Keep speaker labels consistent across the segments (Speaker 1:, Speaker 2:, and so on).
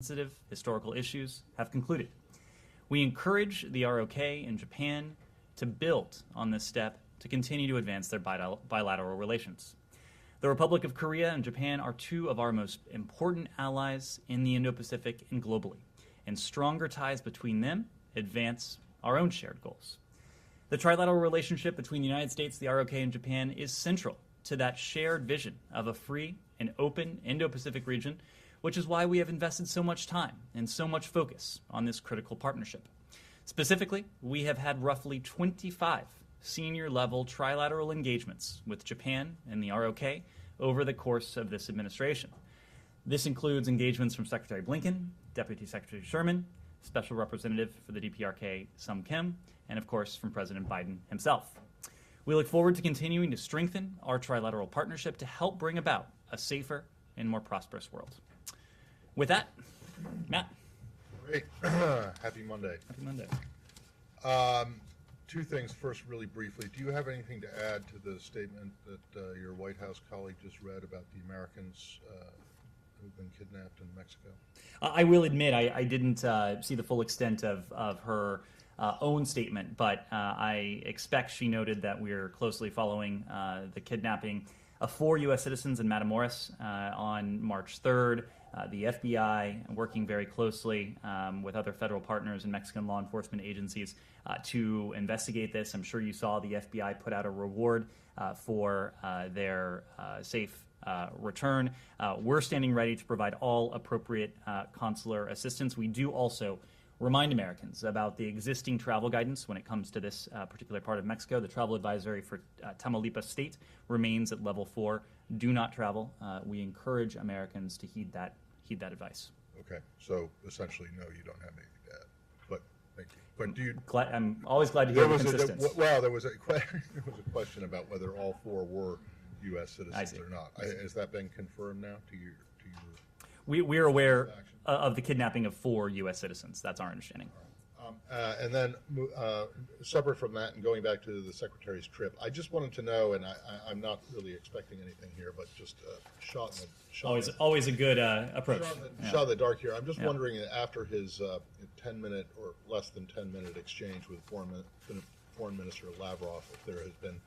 Speaker 1: sensitive historical issues have concluded. We encourage the ROK and Japan to build on this step to continue to advance their bilateral relations. The Republic of Korea and Japan are two of our most important allies in the Indo-Pacific and globally, and stronger ties between them advance our own shared goals. The trilateral relationship between the United States, the ROK, and Japan is central to that shared vision of a free and open Indo-Pacific region, which is why we have invested so much time and so much focus on this critical partnership. Specifically, we have had roughly 25 senior-level trilateral engagements with Japan and the ROK over the course of this administration. This includes engagements from Secretary Blinken, Deputy Secretary Sherman, Special Representative for the DPRK, Sung Kim, and of course from President Biden himself. We look forward to continuing to strengthen our trilateral partnership to help bring about a safer and more prosperous world. With that, Matt.
Speaker 2: Great. Happy Monday.
Speaker 1: Happy Monday.
Speaker 2: Two things. First, really briefly, do you have anything to add to the statement that your White House colleague just read about the Americans who've been kidnapped in Mexico?
Speaker 1: I will admit I didn't see the full extent of her own statement, but I expect she noted that we're closely following the kidnapping of 4 U.S. citizens in Matamoros on March 3rd. The FBI working very closely with other federal partners and Mexican law enforcement agencies to investigate this. I'm sure you saw the FBI put out a reward for their safe return. We're standing ready to provide all appropriate consular assistance. We do also remind Americans about the existing travel guidance when it comes to this particular part of Mexico. The travel advisory for Tamaulipas State remains at level 4. Do not travel. We encourage Americans to heed that advice.
Speaker 2: Okay, so essentially, no, you don't have anything to add. But thank you. But do you?
Speaker 1: I'm always glad to hear the consistency.
Speaker 2: There was a question about whether all 4 were U.S. citizens or not. Has that been confirmed now to your?
Speaker 1: We're aware of the kidnapping of 4 U.S. citizens. That's our understanding.
Speaker 2: And then separate from that and going back to the Secretary's trip, I just wanted to know, and I'm not really expecting anything here, but just shot
Speaker 1: always a good approach.
Speaker 2: Shot in the dark here. I'm just wondering, after his 10-minute or less than 10-minute exchange with Foreign Minister Lavrov, if there has been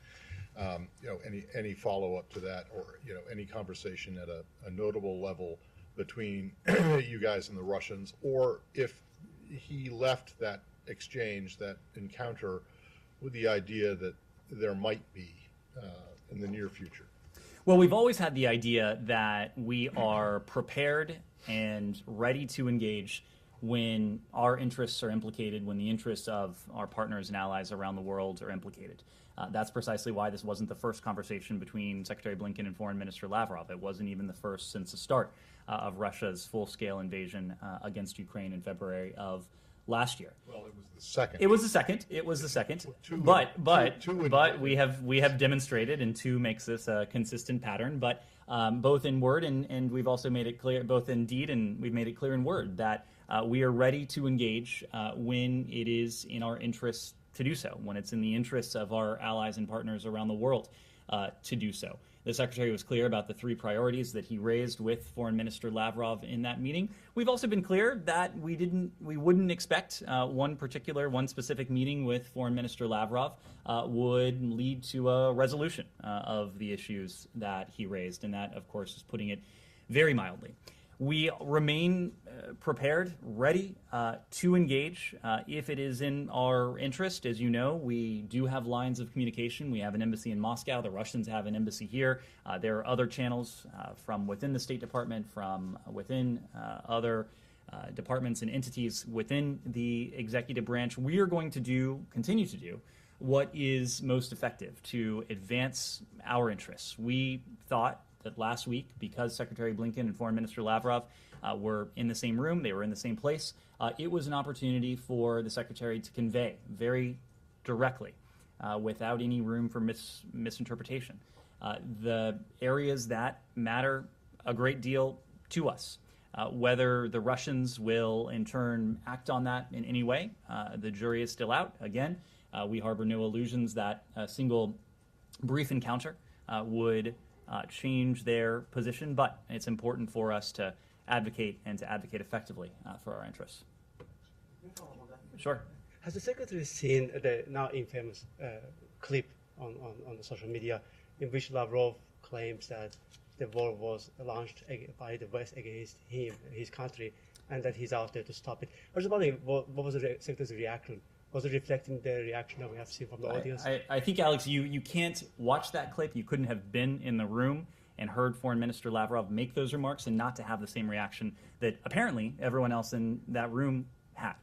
Speaker 2: any follow-up to that, or any conversation at a notable level between you guys and the Russians, or if he left that exchange, that encounter, with the idea that there might be in the near future.
Speaker 1: Well, we've always had the idea that we are prepared and ready to engage when our interests are implicated, when the interests of our partners and allies around the world are implicated. That's precisely why this wasn't the first conversation between Secretary Blinken and Foreign Minister Lavrov. It wasn't even the first since the start of Russia's full-scale invasion against Ukraine in February of last year.
Speaker 2: Well, it was the second.
Speaker 1: It was the second. But we have demonstrated, and 2 makes this a consistent pattern. But both in word and we've also made it clear, both in deed and we've made it clear in word, that we are ready to engage when it is in our interests to do so, when it's in the interests of our allies and partners around the world to do so. The Secretary was clear about the 3 priorities that he raised with Foreign Minister Lavrov in that meeting. We've also been clear that we wouldn't expect one specific meeting with Foreign Minister Lavrov would lead to a resolution of the issues that he raised, and that, of course, is putting it very mildly. We remain prepared, ready to engage if it is in our interest. As you know, we do have lines of communication. We have an embassy in Moscow. The Russians have an embassy here. There are other channels from within the State Department, from within other departments and entities within the executive branch. We are going to continue to do what is most effective to advance our interests. We thought that last week, because Secretary Blinken and Foreign Minister Lavrov were in the same room, they were in the same place, it was an opportunity for the Secretary to convey very directly, without any room for misinterpretation, the areas that matter a great deal to us. Whether the Russians will in turn act on that in any way, the jury is still out. Again, we harbor no illusions that a single brief encounter would change their position, but it's important for us to advocate and to advocate effectively for our interests. Sure.
Speaker 3: Has the Secretary seen the now infamous clip on the social media in which Lavrov claims that the war was launched by the West against him, his country, and that he's out there to stop it? I was wondering, what was the Secretary's reaction? Was it reflecting the reaction that we have seen from the audience?
Speaker 1: I think, Alex, you can't watch that clip. You couldn't have been in the room and heard Foreign Minister Lavrov make those remarks and not to have the same reaction that apparently everyone else in that room had.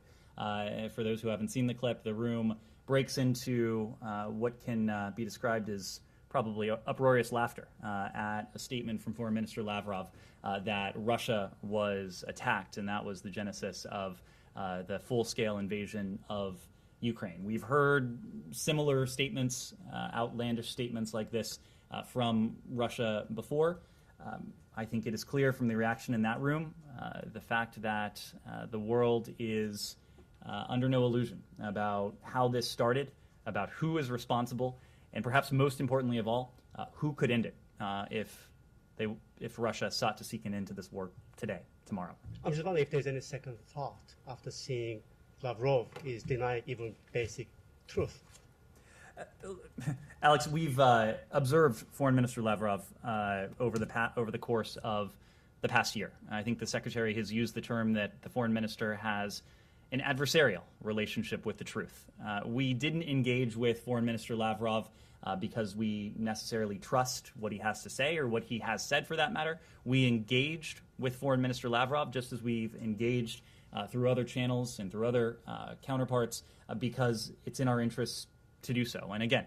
Speaker 1: For those who haven't seen the clip, the room breaks into what can be described as probably uproarious laughter at a statement from Foreign Minister Lavrov that Russia was attacked, and that was the genesis of the full-scale invasion of Ukraine. We've heard similar statements, outlandish statements like this from Russia before. I think it is clear from the reaction in that room, the fact that the world is under no illusion about how this started, about who is responsible, and perhaps most importantly of all, who could end it if Russia sought to seek an end to this war today, tomorrow.
Speaker 3: I'm just wondering if there's any second thought after seeing Lavrov is denying even basic truth.
Speaker 1: Alex, we've observed Foreign Minister Lavrov over the course of the past year. I think the Secretary has used the term that the Foreign Minister has an adversarial relationship with the truth. We didn't engage with Foreign Minister Lavrov because we necessarily trust what he has to say or what he has said for that matter. We engaged with Foreign Minister Lavrov just as we've engaged through other channels and through other counterparts because it's in our interests to do so. And again,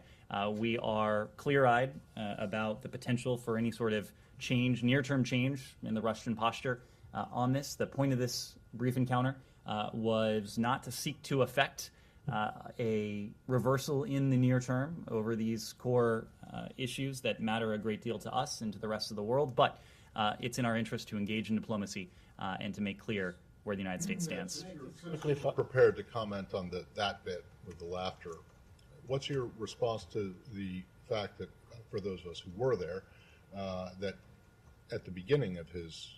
Speaker 1: we are clear-eyed about the potential for any sort of change, near-term change in the Russian posture on this. The point of this brief encounter was not to seek to effect a reversal in the near term over these core issues that matter a great deal to us and to the rest of the world, but it's in our interest to engage in diplomacy and to make clear where the United States stands.
Speaker 2: You're prepared to comment on that bit with the laughter. What's your response to the fact that, for those of us who were there, that at the beginning of his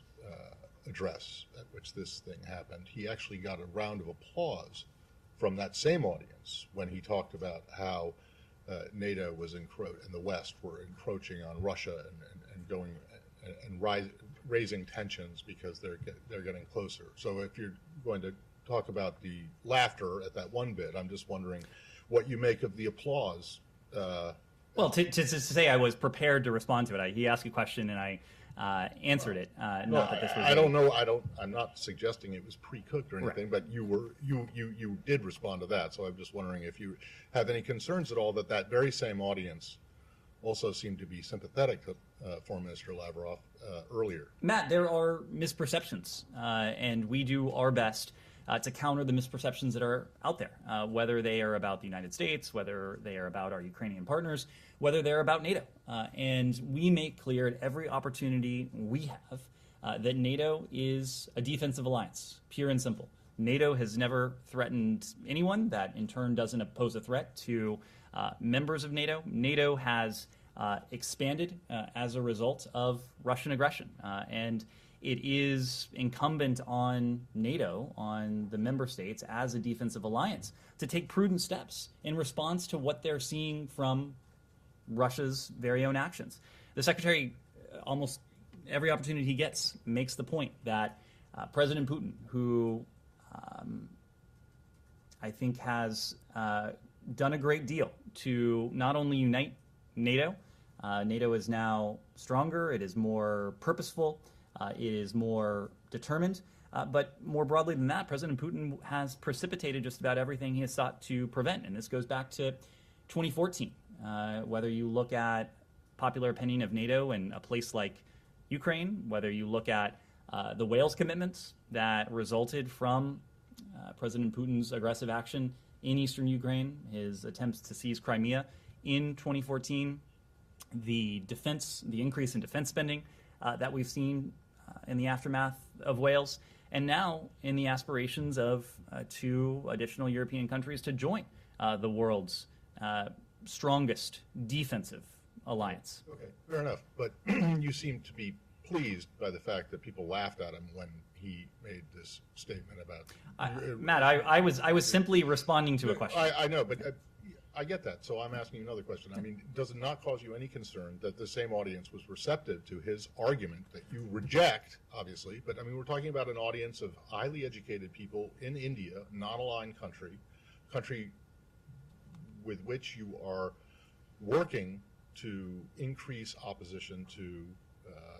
Speaker 2: address at which this thing happened, he actually got a round of applause from that same audience when he talked about how NATO was and the West were encroaching on Russia and going and raising tensions because they're getting closer. So if you're going to talk about the laughter at that one bit, I'm just wondering what you make of the applause.
Speaker 1: Well, to say I was prepared to respond to it. He asked a question and I answered it. Not that this was.
Speaker 2: I don't know. I'm not suggesting it was pre-cooked or anything, right. But you did respond to that. So I'm just wondering if you have any concerns at all that very same audience also seemed to be sympathetic to Foreign Minister Lavrov earlier.
Speaker 1: Matt, there are misperceptions, and we do our best to counter the misperceptions that are out there, whether they are about the United States, whether they are about our Ukrainian partners, whether they're about NATO. And we make clear at every opportunity we have that NATO is a defensive alliance, pure and simple. NATO has never threatened anyone. That, in turn, doesn't pose a threat to members of NATO. NATO has expanded as a result of Russian aggression. And it is incumbent on NATO, on the member states, as a defensive alliance, to take prudent steps in response to what they're seeing from Russia's very own actions. The Secretary, almost every opportunity he gets, makes the point that President Putin, who I think has done a great deal to not only unite NATO, NATO is now stronger, it is more purposeful, it is more determined, but more broadly than that, President Putin has precipitated just about everything he has sought to prevent, and this goes back to 2014. Whether you look at popular opinion of NATO in a place like Ukraine, whether you look at the Wales commitments that resulted from President Putin's aggressive action in eastern Ukraine, his attempts to seize Crimea in 2014, the increase in defense spending that we've seen in the aftermath of Wales, and now in the aspirations of 2 additional European countries to join the world's strongest defensive alliance.
Speaker 2: Okay, fair enough. But you seem to be pleased by the fact that people laughed at him when he made this statement about.
Speaker 1: Matt, I was simply responding to a question.
Speaker 2: I know, but I get that. So I'm asking another question. I mean, does it not cause you any concern that the same audience was receptive to his argument that you reject, obviously, but I mean, we're talking about an audience of highly educated people in India, non-aligned country with which you are working to increase opposition to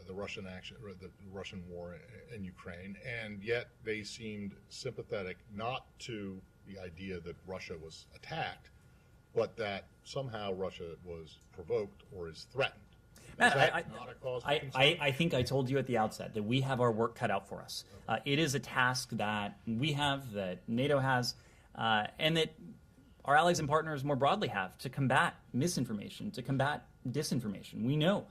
Speaker 2: the Russian action, or the Russian war in Ukraine, and yet they seemed sympathetic not to the idea that Russia was attacked, but that somehow Russia was provoked or is threatened.
Speaker 1: Matt,
Speaker 2: Is that not a cause for concern?
Speaker 1: I think I told you at the outset that we have our work cut out for us. It is a task that we have, that NATO has, and that our allies and partners more broadly have, to combat misinformation, to combat disinformation. We know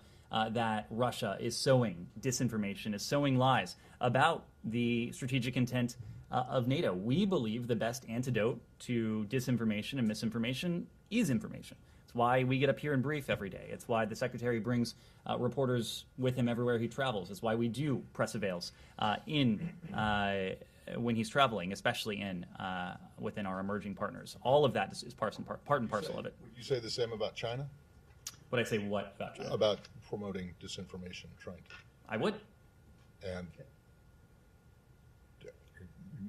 Speaker 1: that Russia is sowing disinformation, is sowing lies about the strategic intent of NATO. We believe the best antidote to disinformation and misinformation is information. It's why we get up here and brief every day. It's why the Secretary brings reporters with him everywhere he travels. It's why we do press avails when he's traveling, especially within our emerging partners. All of that is part and parcel of it.
Speaker 2: Would you say the same about China?
Speaker 1: Would I say what about China?
Speaker 2: About promoting disinformation, trying to.
Speaker 1: I would.
Speaker 2: And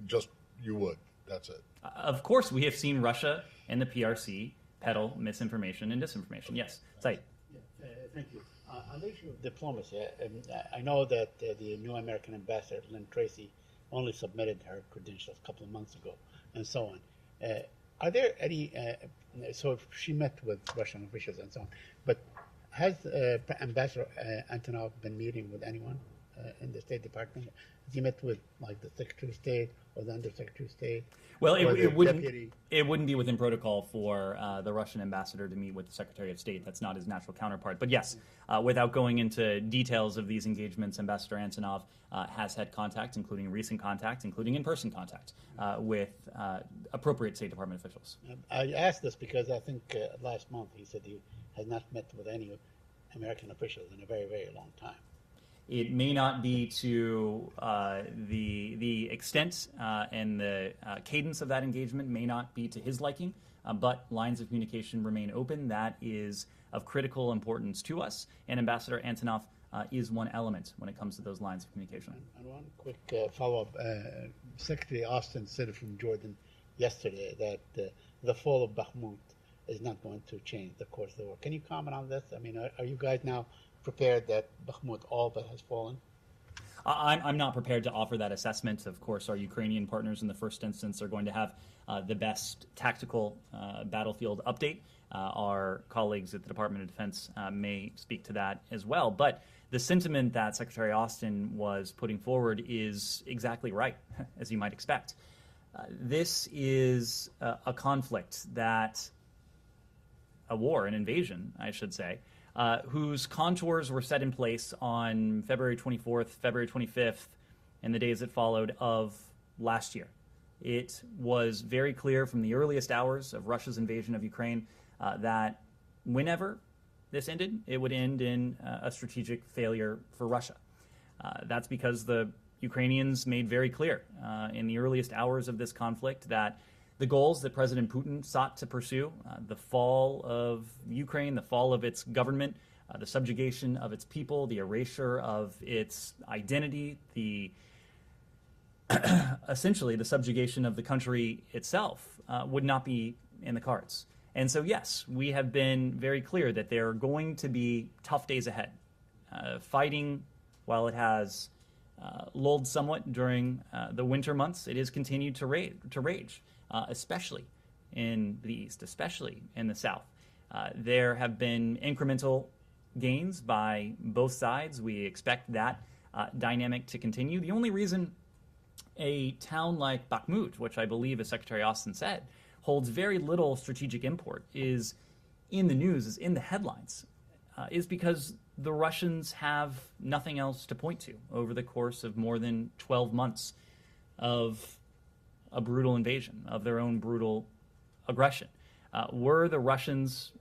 Speaker 2: just, you would. That's it.
Speaker 1: Of course, we have seen Russia and the PRC peddle misinformation and disinformation. Yes, Said.
Speaker 4: Yeah, thank you. On the issue of diplomacy, I know that the new American ambassador, Lynn Tracy, only submitted her credentials a couple of months ago, and so on. Are there any? So she met with Russian officials and so on, but has Ambassador Antonov been meeting with anyone in the State Department? Has he met with like the Secretary of State or the Undersecretary of State?
Speaker 1: Well,
Speaker 4: or the
Speaker 1: it wouldn't be within protocol for the Russian ambassador to meet with the Secretary of State. That's not his natural counterpart. But yes, without going into details of these engagements, Ambassador Antonov has had contact, including recent contact, including in-person contact with appropriate State Department officials.
Speaker 4: I asked this because I think last month he said he has not met with any American officials in a very, very long time.
Speaker 1: It may not be to the extent and the cadence of that engagement may not be to his liking, but lines of communication remain open. That is of critical importance to us, and Ambassador Antonov is one element when it comes to those lines of communication.
Speaker 4: And one quick follow-up. Secretary Austin said from Jordan yesterday that the fall of Bakhmut is not going to change the course of the war. Can you comment on this? I mean, are you guys now prepared that Bakhmut all but has fallen?
Speaker 1: I'm not prepared to offer that assessment. Of course, our Ukrainian partners in the first instance are going to have the best tactical battlefield update. Our colleagues at the Department of Defense may speak to that as well. But the sentiment that Secretary Austin was putting forward is exactly right, as you might expect. This is a conflict a war, an invasion, I should say, whose contours were set in place on February 24th, February 25th, and the days that followed of last year. It was very clear from the earliest hours of Russia's invasion of Ukraine that whenever this ended, it would end in a strategic failure for Russia. That's because the Ukrainians made very clear in the earliest hours of this conflict that the goals that President Putin sought to pursue, the fall of Ukraine, the fall of its government, the subjugation of its people, the erasure of its identity, essentially the subjugation of the country itself, would not be in the cards. And so, yes, we have been very clear that there are going to be tough days ahead. Fighting, while it has lulled somewhat during the winter months, it has continued to rage. Especially in the East, especially in the South. There have been incremental gains by both sides. We expect that dynamic to continue. The only reason a town like Bakhmut, which I believe, as Secretary Austin said, holds very little strategic import, is in the news, is in the headlines, is because the Russians have nothing else to point to over the course of more than 12 months of a brutal invasion, of their own brutal aggression. Were the Russians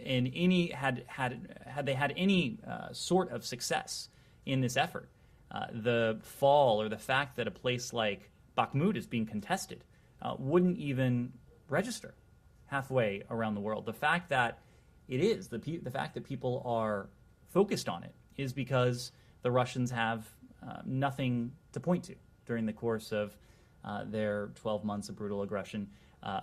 Speaker 1: in any had they had any sort of success in this effort, the fall or the fact that a place like Bakhmut is being contested wouldn't even register halfway around the world. The fact that it is, the fact that people are focused on it is because the Russians have nothing to point to during the course of their 12 months of brutal aggression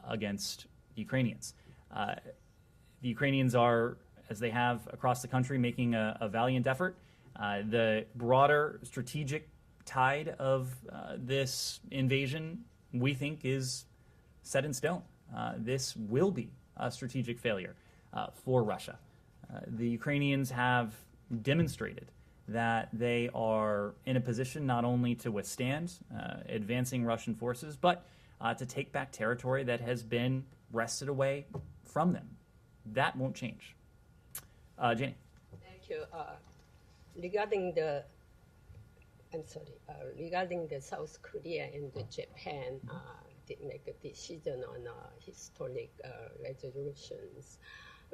Speaker 1: against Ukrainians. The Ukrainians are, as they have across the country, making a valiant effort. The broader strategic tide of this invasion, we think, is set in stone. This will be a strategic failure for Russia. The Ukrainians have demonstrated that they are in a position not only to withstand advancing Russian forces, but to take back territory that has been wrested away from them. That won't change. Jenny.
Speaker 5: Thank you. Regarding the South Korea and Japan did make a decision on historic resolutions.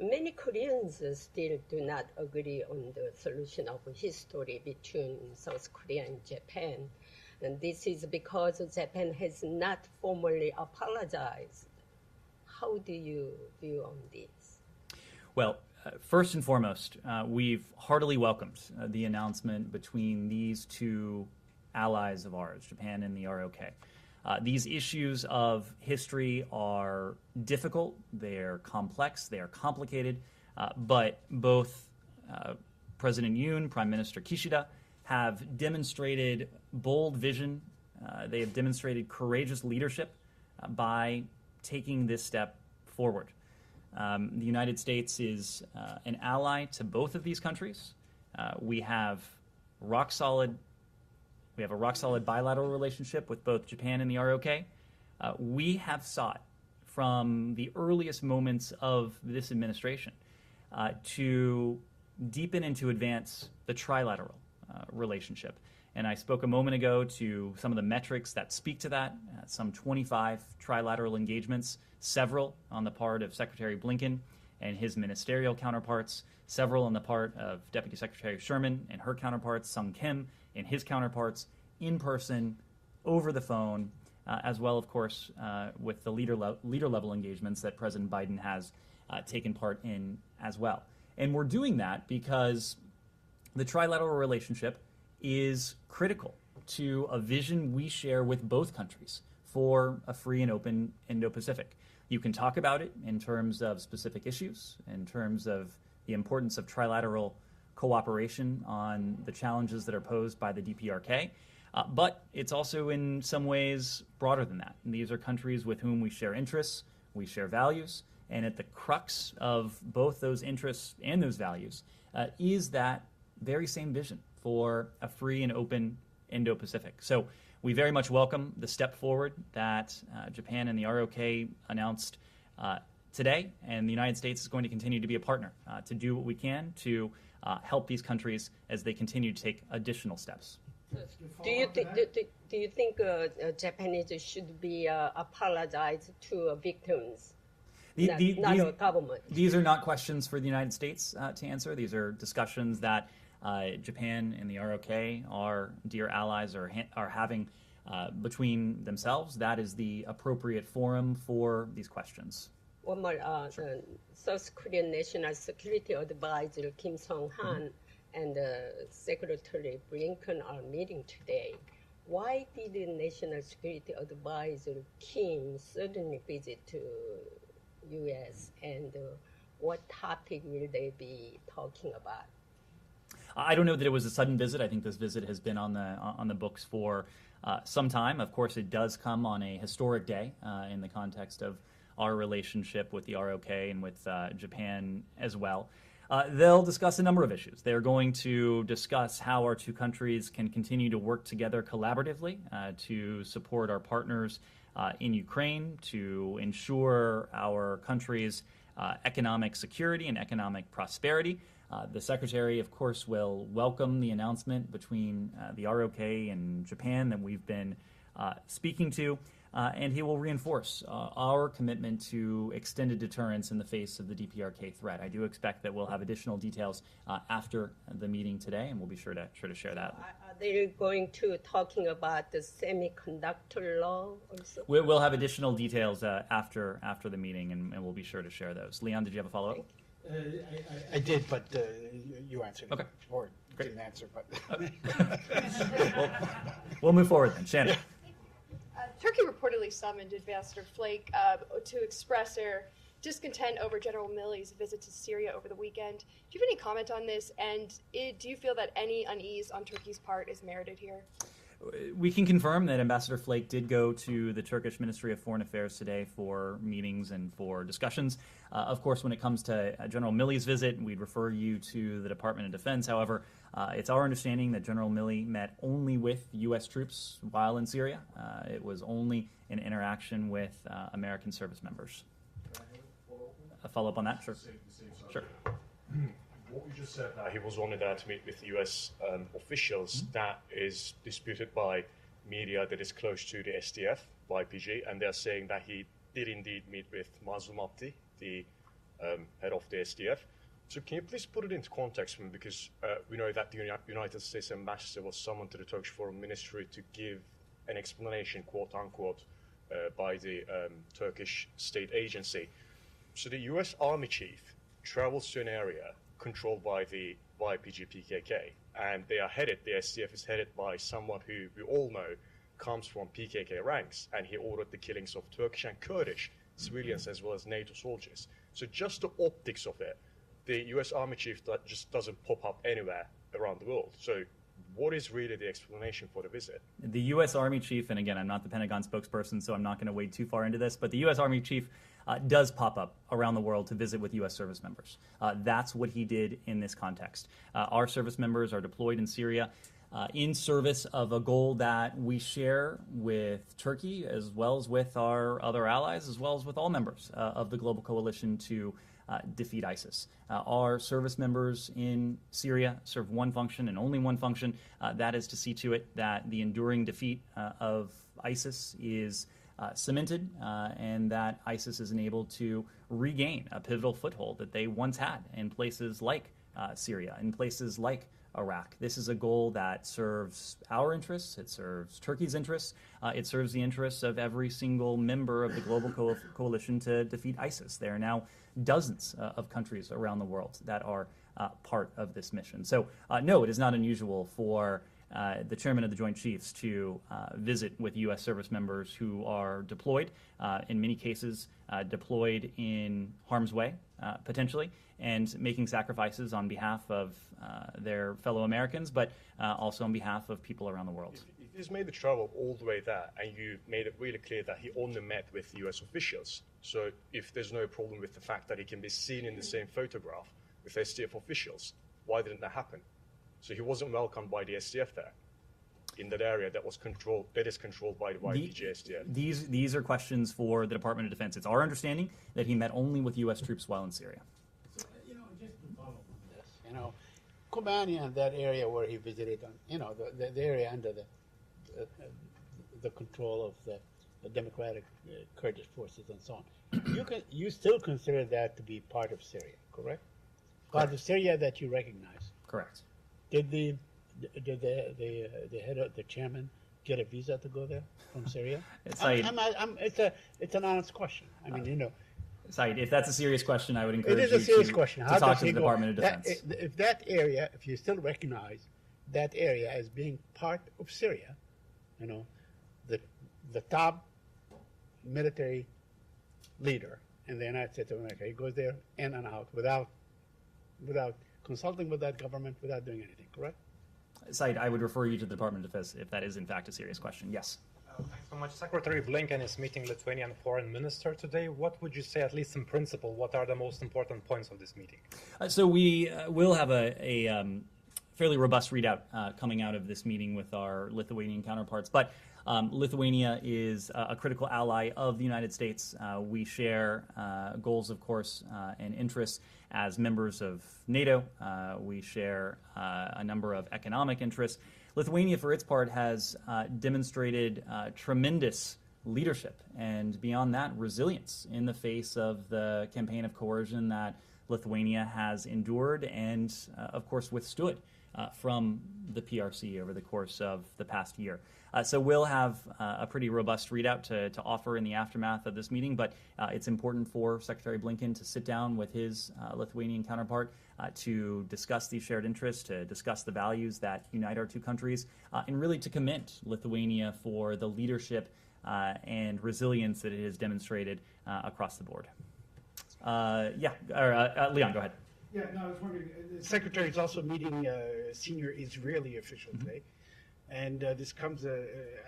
Speaker 5: Many Koreans still do not agree on the solution of history between South Korea and Japan. And this is because Japan has not formally apologized. How do you view on this?
Speaker 1: Well, first and foremost, we've heartily welcomed the announcement between these two allies of ours, Japan and the ROK. These issues of history are difficult, they're complex, they are complicated, but both President Yoon, Prime Minister Kishida have demonstrated bold vision, they have demonstrated courageous leadership by taking this step forward. The United States is an ally to both of these countries. We have a rock solid bilateral relationship with both Japan and the ROK. We have sought from the earliest moments of this administration to deepen and to advance the trilateral relationship. And I spoke a moment ago to some of the metrics that speak to that, some 25 trilateral engagements, several on the part of Secretary Blinken and his ministerial counterparts, several on the part of Deputy Secretary Sherman and her counterparts, Sung Kim and his counterparts, in person, over the phone, as well, of course, with the leader-level engagements that President Biden has taken part in as well. And we're doing that because the trilateral relationship is critical to a vision we share with both countries for a free and open Indo-Pacific. You can talk about it in terms of specific issues, in terms of the importance of trilateral cooperation on the challenges that are posed by the DPRK, but it's also in some ways broader than that. And these are countries with whom we share interests, we share values, and at the crux of both those interests and those values is that very same vision for a free and open Indo-Pacific. So we very much welcome the step forward that Japan and the ROK announced today, and the United States is going to continue to be a partner to do what we can to help these countries as they continue to take additional steps.
Speaker 5: Do you think Japanese should be apologize to victims, not your government?
Speaker 1: These are not questions for the United States to answer. These are discussions that Japan and the ROK, our dear allies, are having between themselves. That is the appropriate forum for these questions.
Speaker 5: One more, South Korean National Security Advisor Kim Song-han and Secretary Blinken are meeting today. Why did the National Security Advisor Kim suddenly visit to U.S. and what topic will they be talking about?
Speaker 1: I don't know that it was a sudden visit. I think this visit has been on the books for some time. Of course, it does come on a historic day in the context of our relationship with the ROK and with Japan as well. They'll discuss a number of issues. They're going to discuss how our two countries can continue to work together collaboratively to support our partners in Ukraine, to ensure our country's economic security and economic prosperity. The Secretary, of course, will welcome the announcement between the ROK and Japan that we've been speaking to. and he will reinforce our commitment to extended deterrence in the face of the DPRK threat. I do expect that we'll have additional details after the meeting today, and we'll be sure to share that.
Speaker 5: Are they going to talking about the semiconductor law also?
Speaker 1: We'll have additional details after the meeting, and we'll be sure to share those. Leon, did you have a follow-up?
Speaker 4: I did, but you answered it.
Speaker 1: Okay.
Speaker 4: Or
Speaker 1: Great.
Speaker 4: didn't answer, but.
Speaker 1: We'll move forward then. Shannon.
Speaker 6: Turkey reportedly summoned Ambassador Flake to express their discontent over General Milley's visit to Syria over the weekend. Do you have any comment on this? And do you feel that any unease on Turkey's part is merited here?
Speaker 1: We can confirm that Ambassador Flake did go to the Turkish Ministry of Foreign Affairs today for meetings and for discussions. Of course, when it comes to General Milley's visit, we'd refer you to the Department of Defense. However, it's our understanding that General Milley met only with U.S. troops while in Syria. It was only an interaction with American service members. A follow-up on that? Sure. Sure.
Speaker 7: What you just said, that he was only there to meet with U.S. Officials, that is disputed by media that is close to the SDF, YPG, and they're saying that he did indeed meet with Mazlum Abdi, the head of the SDF. So can you please put it into context for me, because we know that the United States ambassador was summoned to the Turkish Foreign Ministry to give an explanation, quote unquote, by the Turkish state agency. So the U.S. Army chief travels to an area controlled by the YPG PKK, and they are headed, the SDF is headed by someone who we all know comes from PKK ranks, and he ordered the killings of Turkish and Kurdish civilians as well as NATO soldiers. So just the optics of it, the U.S. Army chief that just doesn't pop up anywhere around the world. So what is really the explanation for the visit?
Speaker 1: The U.S. Army chief, and again, I'm not the Pentagon spokesperson, so I'm not going to wade too far into this, but the U.S. Army chief does pop up around the world to visit with U.S. service members. That's what he did in this context. Our service members are deployed in Syria in service of a goal that we share with Turkey, as well as with our other allies, as well as with all members of the global coalition to defeat ISIS. Our service members in Syria serve one function and only one function. That is to see to it that the enduring defeat of ISIS is cemented, and that ISIS is enabled to regain a pivotal foothold that they once had in places like Syria, in places like Iraq. This is a goal that serves our interests, it serves Turkey's interests, it serves the interests of every single member of the global coalition to defeat ISIS. There are now dozens of countries around the world that are part of this mission. So no, it is not unusual for the chairman of the Joint Chiefs to visit with U.S. service members who are deployed, in many cases deployed in harm's way, potentially, and making sacrifices on behalf of their fellow Americans, but also on behalf of people around the world.
Speaker 7: If he's made the travel all the way there, and you made it really clear that he only met with U.S. officials, so if there's no problem with the fact that he can be seen in the same photograph with SDF officials, why didn't that happen? So he wasn't welcomed by the SDF there, in that area that is controlled by the YPG SDF.
Speaker 1: These are questions for the Department of Defense. It's our understanding that he met only with U.S. troops while in Syria.
Speaker 4: Just to follow up on this, Kobani and that area where he visited, the area under the control of the Democratic Kurdish forces and so on. You still consider that to be part of Syria, correct? Part of Syria that you recognize.
Speaker 1: Correct.
Speaker 4: Did the head of the chairman get a visa to go there from Syria? It's an honest question.
Speaker 1: Saeed, if that's a serious question, I would encourage
Speaker 4: it is a serious
Speaker 1: you
Speaker 4: question.
Speaker 1: to talk to the Department of Defense.
Speaker 4: If that area, if you still recognize that area as being part of Syria, the top military leader in the United States of America, he goes there in and out without consulting with that government, without doing anything, correct?
Speaker 1: Saeed, I would refer you to the Department of Defense if that is in fact a serious question. Yes.
Speaker 8: Thanks so much. Secretary Blinken is meeting Lithuanian foreign minister today. What would you say, at least in principle, what are the most important points of this meeting?
Speaker 1: So we will have a fairly robust readout coming out of this meeting with our Lithuanian counterparts. But Lithuania is a critical ally of the United States. We share goals, of course, and interests as members of NATO. We share a number of economic interests. Lithuania, for its part, has demonstrated tremendous leadership, and beyond that, resilience in the face of the campaign of coercion that Lithuania has endured and, of course, withstood from the PRC over the course of the past year. So we'll have a pretty robust readout to offer in the aftermath of this meeting, but it's important for Secretary Blinken to sit down with his Lithuanian counterpart to discuss these shared interests, to discuss the values that unite our two countries, and really to commend Lithuania for the leadership and resilience that it has demonstrated across the board. Leon, go ahead.
Speaker 4: Yeah, no, I was wondering, the Secretary is also meeting a senior Israeli official today, and this comes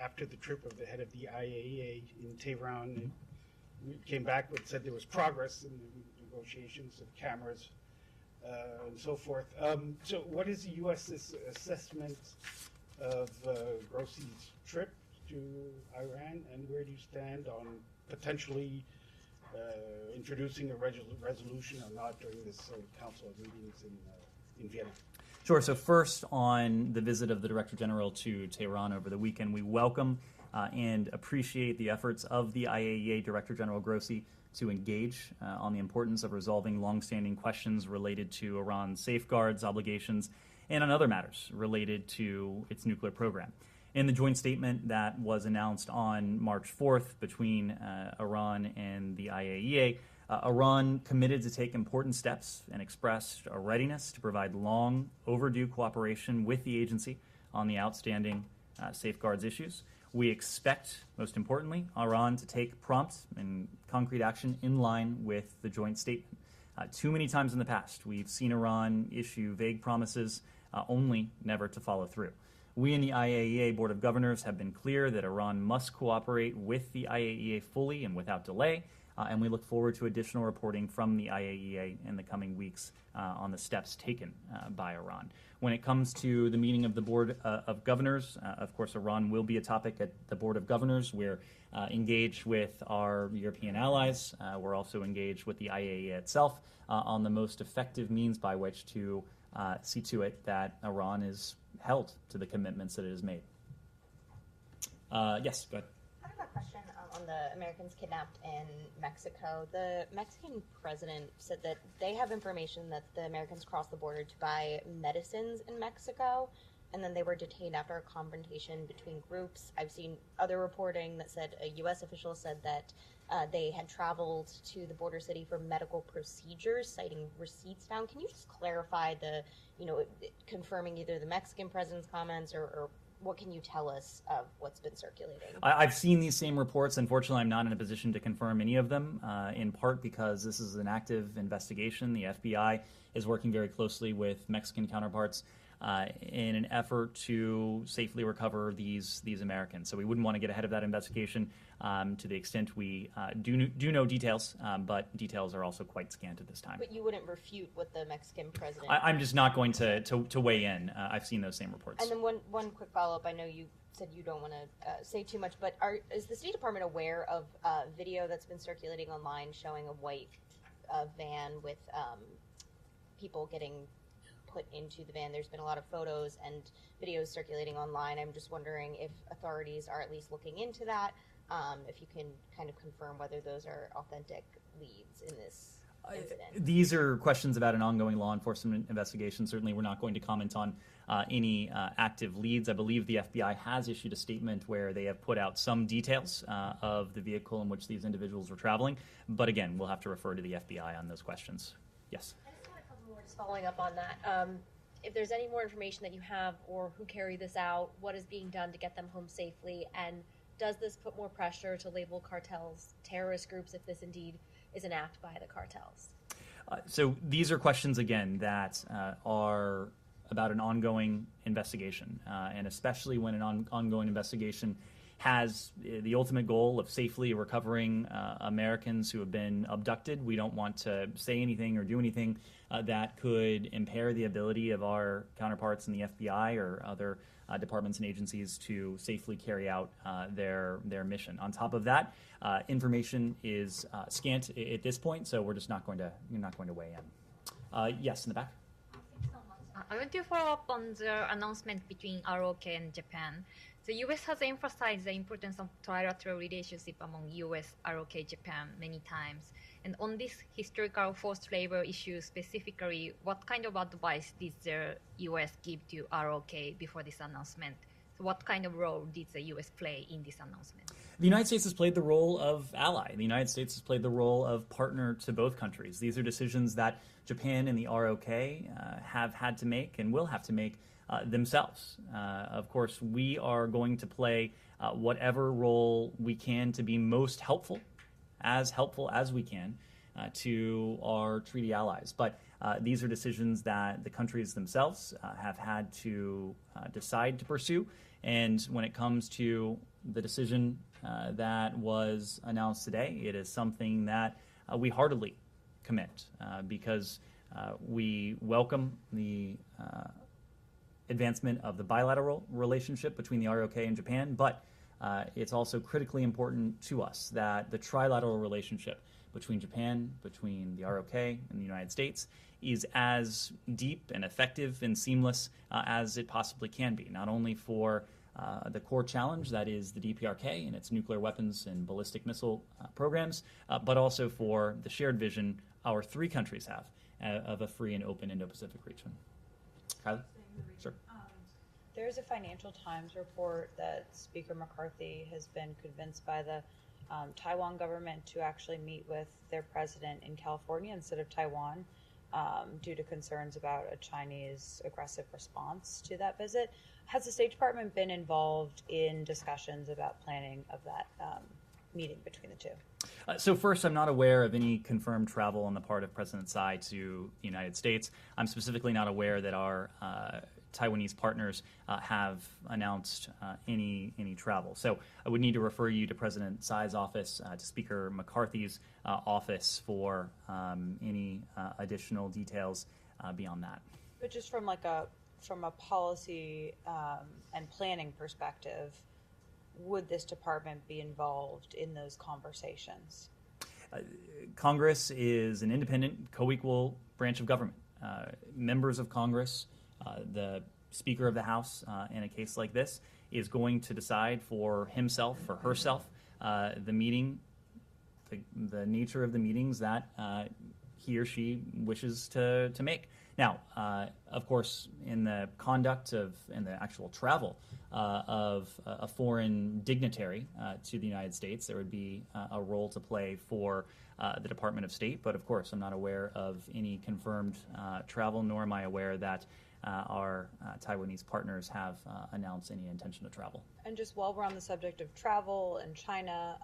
Speaker 4: after the trip of the head of the IAEA in Tehran. We came back and said there was progress in the negotiations of cameras and so forth. So what is the U.S.'s assessment of Grossi's trip to Iran, and where do you stand on potentially introducing a resolution or not during this Council of meetings in Vienna?
Speaker 1: Sure. So first, on the visit of the Director General to Tehran over the weekend, we welcome and appreciate the efforts of the IAEA Director General Grossi to engage on the importance of resolving longstanding questions related to Iran's safeguards, obligations, and on other matters related to its nuclear program. In the joint statement that was announced on March 4th between Iran and the IAEA, Iran committed to take important steps and expressed a readiness to provide long overdue cooperation with the agency on the outstanding safeguards issues. We expect, most importantly, Iran to take prompt and concrete action in line with the joint statement. Too many times in the past, we've seen Iran issue vague promises, only never to follow through. We in the IAEA Board of Governors have been clear that Iran must cooperate with the IAEA fully and without delay, and we look forward to additional reporting from the IAEA in the coming weeks on the steps taken by Iran. When it comes to the meeting of the Board of Governors, of course, Iran will be a topic at the Board of Governors. We're engaged with our European allies. We're also engaged with the IAEA itself on the most effective means by which to see to it that Iran is held to the commitments that it has made. Yes, go ahead.
Speaker 9: I have a question on the Americans kidnapped in Mexico. The Mexican president said that they have information that the Americans crossed the border to buy medicines in Mexico, and then they were detained after a confrontation between groups. I've seen other reporting that said a U.S. official said that they had traveled to the border city for medical procedures, citing receipts found. Can you just clarify confirming either the Mexican president's comments or what can you tell us of what's been circulating?
Speaker 1: I've seen these same reports. Unfortunately, I'm not in a position to confirm any of them, in part because this is an active investigation. The FBI is working very closely with Mexican counterparts in an effort to safely recover these Americans. So we wouldn't want to get ahead of that investigation to the extent we do know details, but details are also quite scant at this time.
Speaker 9: But you wouldn't refute what the Mexican president...
Speaker 1: I'm just not going to weigh in. I've seen those same reports.
Speaker 9: And then one quick follow-up. I know you said you don't want to say too much, but is the State Department aware of video that's been circulating online showing a white van with people getting put into the van? There's been a lot of photos and videos circulating online. I'm just wondering if authorities are at least looking into that, if you can kind of confirm whether those are authentic leads in this incident.
Speaker 1: These are questions about an ongoing law enforcement investigation. Certainly we're not going to comment on any active leads. I believe the FBI has issued a statement where they have put out some details of the vehicle in which these individuals were traveling. But again, we'll have to refer to the FBI on those questions. Yes?
Speaker 10: Just following up on that, if there's any more information that you have or who carried this out, what is being done to get them home safely, and does this put more pressure to label cartels terrorist groups if this indeed is an act by the cartels?
Speaker 1: So these are questions, again, that are about an ongoing investigation, and especially when an ongoing investigation has the ultimate goal of safely recovering Americans who have been abducted. We don't want to say anything or do anything that could impair the ability of our counterparts in the FBI or other departments and agencies to safely carry out their mission. On top of that, information is scant at this point, so we're just not going to weigh in. Yes, in the back.
Speaker 11: I want to follow up on the announcement between ROK and Japan. The U.S. has emphasized the importance of trilateral relationship among U.S., ROK, Japan many times. And on this historical forced labor issue specifically, what kind of advice did the U.S. give to ROK before this announcement? So what kind of role did the U.S. play in this announcement?
Speaker 1: The United States has played the role of ally. The United States has played the role of partner to both countries. These are decisions that Japan and the ROK have had to make and will have to make themselves. Of course, we are going to play whatever role we can to be most helpful as we can to our treaty allies. But these are decisions that the countries themselves have had to decide to pursue. And when it comes to the decision that was announced today, it is something that we heartily commend because we welcome the advancement of the bilateral relationship between the ROK and Japan, but it's also critically important to us that the trilateral relationship between Japan, between the ROK and the United States is as deep and effective and seamless as it possibly can be, not only for the core challenge that is the DPRK and its nuclear weapons and ballistic missile programs, but also for the shared vision our three countries have of a free and open Indo-Pacific region. Kylie? Sure.
Speaker 12: There's a Financial Times report that Speaker McCarthy has been convinced by the Taiwan government to actually meet with their president in California instead of Taiwan due to concerns about a Chinese aggressive response to that visit. Has the State Department been involved in discussions about planning of that meeting between the two?
Speaker 1: So first, I'm not aware of any confirmed travel on the part of President Tsai to the United States. I'm specifically not aware that our Taiwanese partners have announced any travel. So I would need to refer you to President Tsai's office, to Speaker McCarthy's office for any additional details beyond that.
Speaker 12: But just from a policy and planning perspective, would this department be involved in those conversations?
Speaker 1: Congress is an independent, co-equal branch of government. Members of Congress, the Speaker of the House, in a case like this, is going to decide for himself or herself the meeting, the nature of the meetings that he or she wishes to make. Now, of course, in the conduct of and the actual travel of a foreign dignitary to the United States, there would be a role to play for the Department of State. But of course, I'm not aware of any confirmed travel, nor am I aware that our Taiwanese partners have announced any intention to travel.
Speaker 12: And just while we're on the subject of travel and China,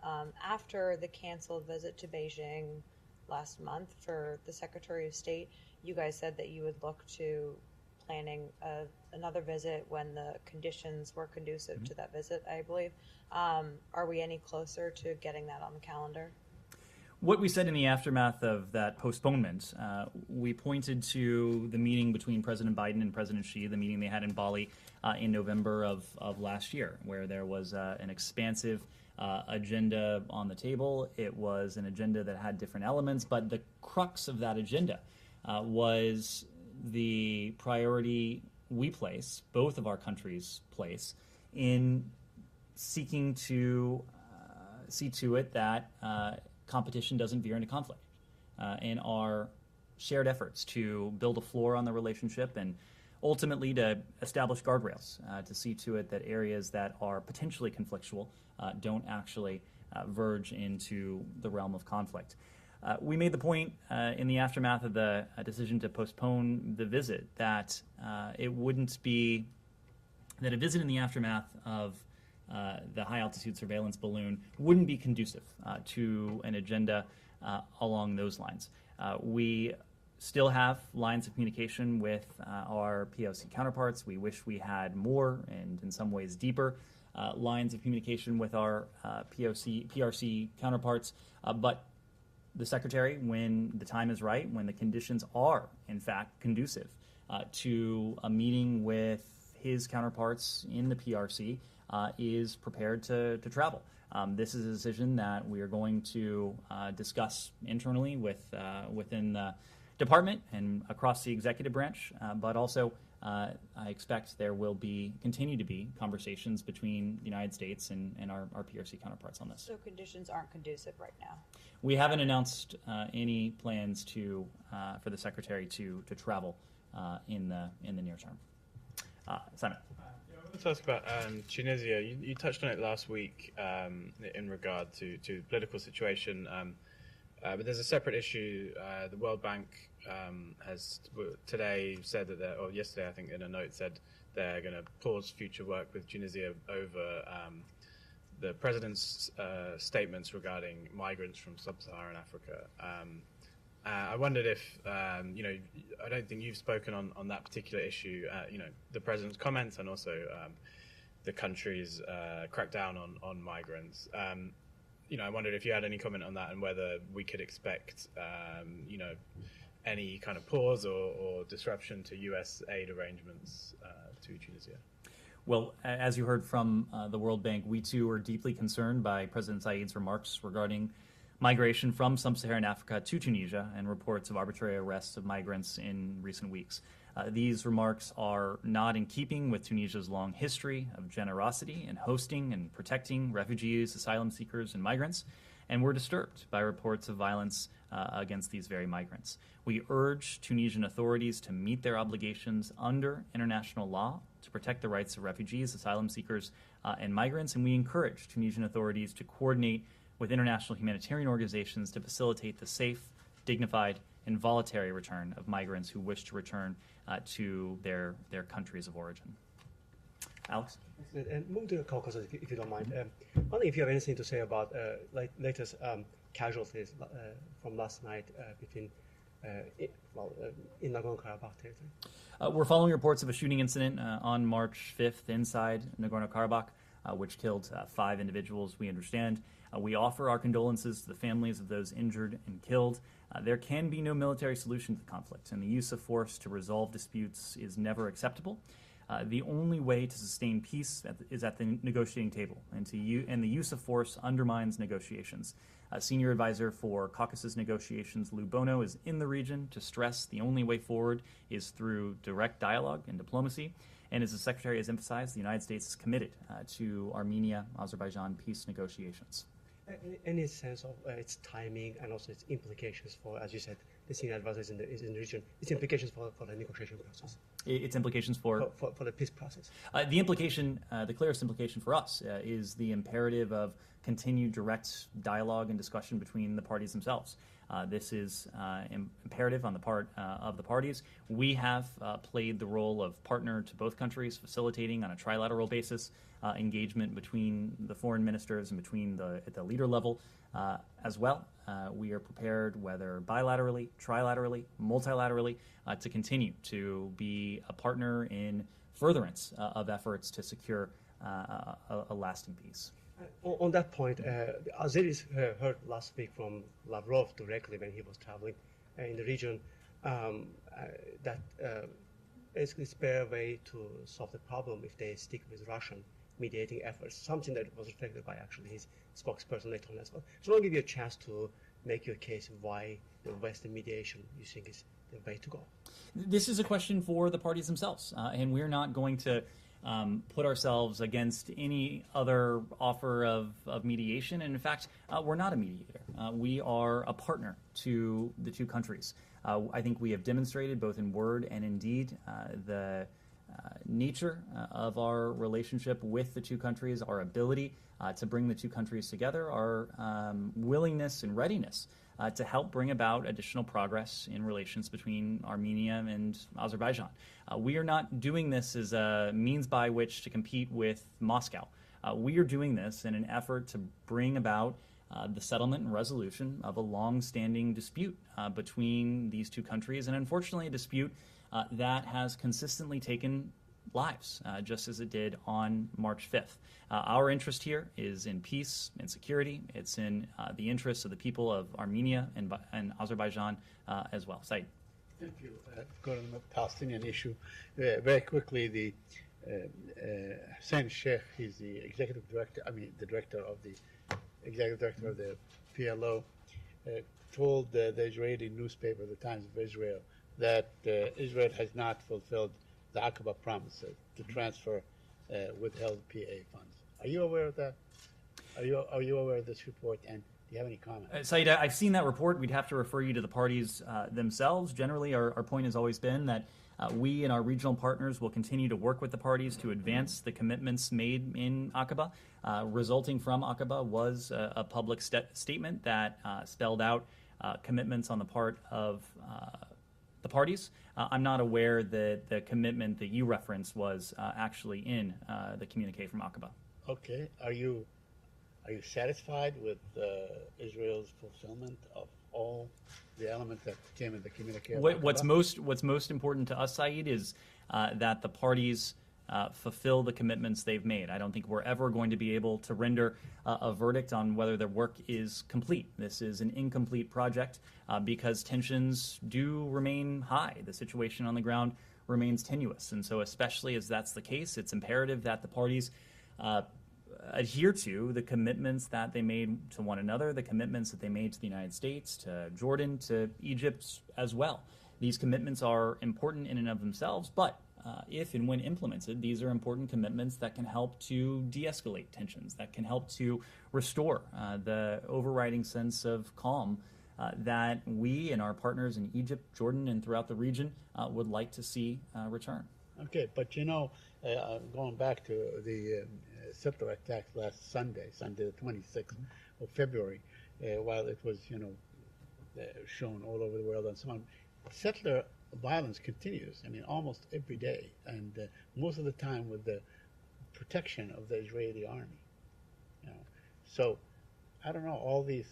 Speaker 12: after the canceled visit to Beijing last month for the Secretary of State, you guys said that you would look to planning another visit when the conditions were conducive to that visit, I believe. Are we any closer to getting that on the calendar?
Speaker 1: What we said in the aftermath of that postponement, we pointed to the meeting between President Biden and President Xi, the meeting they had in Bali in November of last year, where there was an expansive agenda on the table. It was an agenda that had different elements, but the crux of that agenda was the priority we place, both of our countries place, in seeking to see to it that competition doesn't veer into conflict, in our shared efforts to build a floor on the relationship and ultimately to establish guardrails to see to it that areas that are potentially conflictual don't actually verge into the realm of conflict. We made the point in the aftermath of the decision to postpone the visit that it wouldn't be that a visit in the aftermath of the high-altitude surveillance balloon wouldn't be conducive to an agenda along those lines. We still have lines of communication with our POC counterparts. We wish we had more and in some ways deeper lines of communication with our PRC counterparts, but the Secretary, when the time is right, when the conditions are in fact conducive to a meeting with his counterparts in the PRC, is prepared to travel. This is a decision that we are going to discuss internally within the department and across the executive branch, but also I expect there will continue to be conversations between the United States and our PRC counterparts on this.
Speaker 12: So conditions aren't conducive right now.
Speaker 1: We haven't announced any plans for the Secretary to travel in the near term. Simon.
Speaker 13: I want to ask about Tunisia. You touched on it last week in regard to the political situation, but there's a separate issue. The World Bank has today said that, or yesterday I think in a note said they're going to pause future work with Tunisia over the president's statements regarding migrants from sub-Saharan Africa. I wondered if, I don't think you've spoken on that particular issue, the president's comments and also the country's crackdown on migrants. I wondered if you had any comment on that and whether we could expect, any kind of pause or disruption to U.S. aid arrangements to Tunisia.
Speaker 1: Well, as you heard from the World Bank, we too are deeply concerned by President Said's remarks regarding migration from sub-Saharan Africa to Tunisia and reports of arbitrary arrests of migrants in recent weeks. These remarks are not in keeping with Tunisia's long history of generosity in hosting and protecting refugees, asylum seekers, and migrants, and we're disturbed by reports of violence against these very migrants. We urge Tunisian authorities to meet their obligations under international law to protect the rights of refugees, asylum seekers, and migrants, and we encourage Tunisian authorities to coordinate with international humanitarian organizations to facilitate the safe, dignified, and voluntary return of migrants who wish to return to their countries of origin. Alex?
Speaker 3: And move to Caucasus, if you don't mind. Wondering if you have anything to say about latest casualties from last night between in Nagorno-Karabakh territory.
Speaker 1: We're following reports of a shooting incident on March 5th inside Nagorno-Karabakh, which killed 5 individuals, we understand. We offer our condolences to the families of those injured and killed. There can be no military solution to the conflict, and the use of force to resolve disputes is never acceptable. The only way to sustain peace is at the negotiating table, and the use of force undermines negotiations. Senior advisor for Caucasus negotiations, Lou Bono, is in the region to stress the only way forward is through direct dialogue and diplomacy. And as the Secretary has emphasized, the United States is committed to Armenia-Azerbaijan peace negotiations.
Speaker 3: Any sense of its timing and also its implications for, as you said, the senior advisor is in the region, its implications for the negotiation process?
Speaker 1: Its implications for
Speaker 3: the peace process?
Speaker 1: The clearest implication for us is the imperative of continued direct dialogue and discussion between the parties themselves. This is imperative on the part of the parties. We have played the role of partner to both countries, facilitating on a trilateral basis engagement between the foreign ministers and between at the leader level as well. We are prepared, whether bilaterally, trilaterally, multilaterally, to continue to be a partner in furtherance of efforts to secure a lasting peace.
Speaker 3: On that point, Azeris heard last week from Lavrov directly when he was traveling in the region that basically spare a way to solve the problem if they stick with Russian mediating efforts, something that was reflected by actually his spokesperson later on as well. So I'll give you a chance to make your case why the Western mediation you think is the way to go.
Speaker 1: This is a question for the parties themselves, and we're not going to put ourselves against any other offer of mediation. And in fact, we're not a mediator. We are a partner to the two countries. I think we have demonstrated both in word and in deed the nature of our relationship with the two countries, our ability to bring the two countries together, our willingness and readiness to help bring about additional progress in relations between Armenia and Azerbaijan. We are not doing this as a means by which to compete with Moscow. We are doing this in an effort to bring about the settlement and resolution of a long-standing dispute between these two countries, and unfortunately a dispute that has consistently taken lives, just as it did on March 5th. Our interest here is in peace and security. It's in the interests of the people of Armenia and Azerbaijan as well. Said.
Speaker 4: Thank you. Going on the Palestinian issue, very quickly, the Hussein Sheikh, he's the executive director, the executive director of the PLO, told the Israeli newspaper, the Times of Israel, that Israel has not fulfilled the Aqaba promises to transfer withheld PA funds. Are you aware of that? Are you aware of this report? And do you have any comment?
Speaker 1: Saeed, I've seen that report. We'd have to refer you to the parties themselves. Generally, our point has always been that we and our regional partners will continue to work with the parties to advance the commitments made in Aqaba. Resulting from Aqaba was a public statement that spelled out commitments on the part of the parties. I'm not aware that the commitment that you referenced was actually in the communique from Aqaba.
Speaker 4: Okay. Are you satisfied with Israel's fulfillment of all the elements that came in the communique?
Speaker 1: What's most important to us, Saeed, is that the parties fulfill the commitments they've made. I don't think we're ever going to be able to render a verdict on whether their work is complete. This is an incomplete project because tensions do remain high. The situation on the ground remains tenuous. And so especially as that's the case, it's imperative that the parties adhere to the commitments that they made to one another, the commitments that they made to the United States, to Jordan, to Egypt as well. These commitments are important in and of themselves, but if and when implemented, these are important commitments that can help to de-escalate tensions, that can help to restore the overriding sense of calm that we and our partners in Egypt, Jordan, and throughout the region would like to see return.
Speaker 4: Okay, but going back to the settler attacks last Sunday the 26th of February, while it was, shown all over the world and so on, settler violence continues. I mean, almost every day, and most of the time with the protection of the Israeli army. So I don't know, all these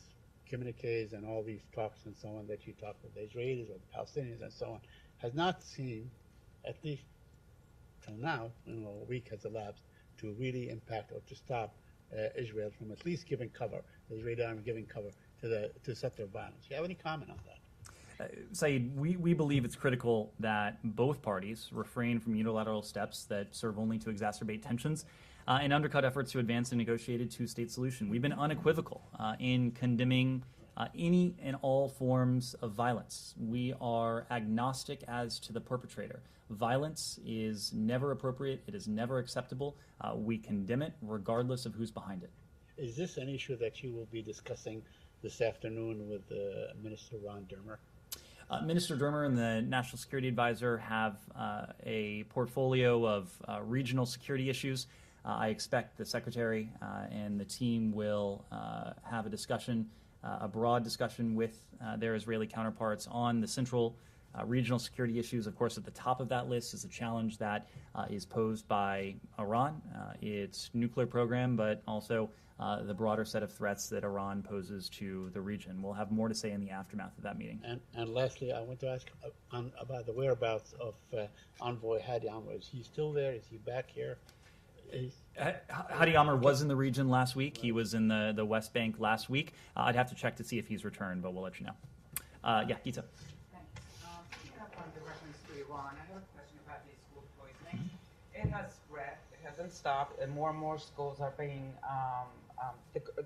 Speaker 4: communiques and all these talks and so on that you talk with the Israelis or the Palestinians and so on has not seemed, at least till now, a week has elapsed, to really impact or to stop Israel from at least giving cover, the Israeli army giving cover to settler violence. Do you have any comment on that?
Speaker 1: Saeed, we believe it's critical that both parties refrain from unilateral steps that serve only to exacerbate tensions and undercut efforts to advance a negotiated two-state solution. We've been unequivocal in condemning any and all forms of violence. We are agnostic as to the perpetrator. Violence is never appropriate. It is never acceptable. We condemn it regardless of who's behind it.
Speaker 4: Is this an issue that you will be discussing this afternoon with Minister Ron Dermer?
Speaker 1: Minister Dermer and the National Security Advisor have a portfolio of regional security issues. I expect the Secretary and the team will have a discussion, a broad discussion with their Israeli counterparts on the central regional security issues. Of course, at the top of that list is a challenge that is posed by Iran, its nuclear program, but also the broader set of threats that Iran poses to the region. We'll have more to say in the aftermath of that meeting.
Speaker 4: And lastly, I want to ask about the whereabouts of Envoy Hadi Amr. Is he still there? Is he back here?
Speaker 1: Hadi Amr was in the region last week. He was in the West Bank last week. I'd have to check to see if he's returned, but we'll let you know. Yeah, Gita.
Speaker 14: Picking up on the reference to Iran, I have a question about the school poisoning. It has spread. It hasn't stopped, and more schools are being